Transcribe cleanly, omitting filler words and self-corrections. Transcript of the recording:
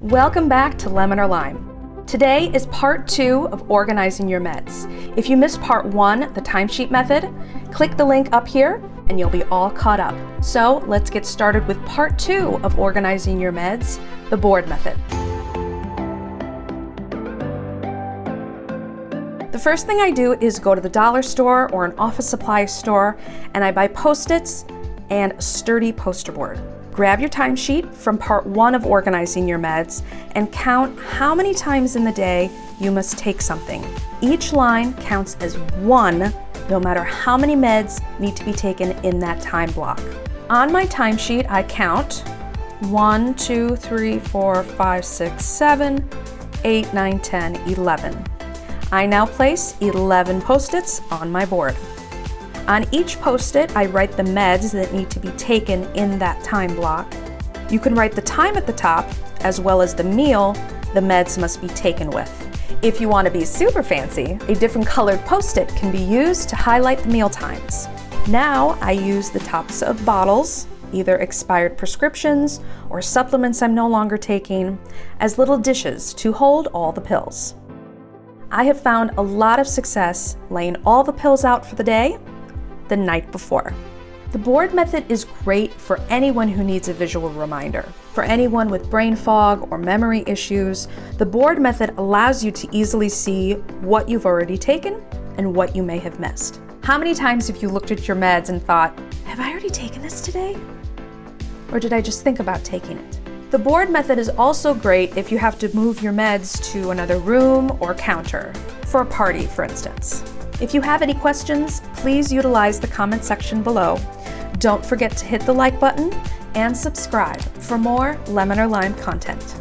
Welcome back to Lemon or Lyme. Today is part 2 of organizing your meds. If you missed part 1, the timesheet method, click the link up here and you'll be all caught up. So let's get started with part 2 of organizing your meds, the board method. The first thing I do is go to the dollar store or an office supply store and I buy Post-its and a sturdy poster board. Grab your timesheet from part 1 of organizing your meds and count how many times in the day you must take something. Each line counts as 1, no matter how many meds need to be taken in that time block. On my timesheet, I count 1, 2, 3, 4, 5, 6, 7, 8, 9, 10, 11. I now place 11 Post-its on my board. On each Post-it, I write the meds that need to be taken in that time block. You can write the time at the top, as well as the meal the meds must be taken with. If you want to be super fancy, a different colored Post-it can be used to highlight the meal times. Now I use the tops of bottles, either expired prescriptions or supplements I'm no longer taking, as little dishes to hold all the pills. I have found a lot of success laying all the pills out for the day the night before. The board method is great for anyone who needs a visual reminder. For anyone with brain fog or memory issues, the board method allows you to easily see what you've already taken and what you may have missed. How many times have you looked at your meds and thought, have I already taken this today? Or did I just think about taking it? The board method is also great if you have to move your meds to another room or counter, for a party, for instance. If you have any questions, please utilize the comment section below. Don't forget to hit the like button and subscribe for more Lemon or Lyme content.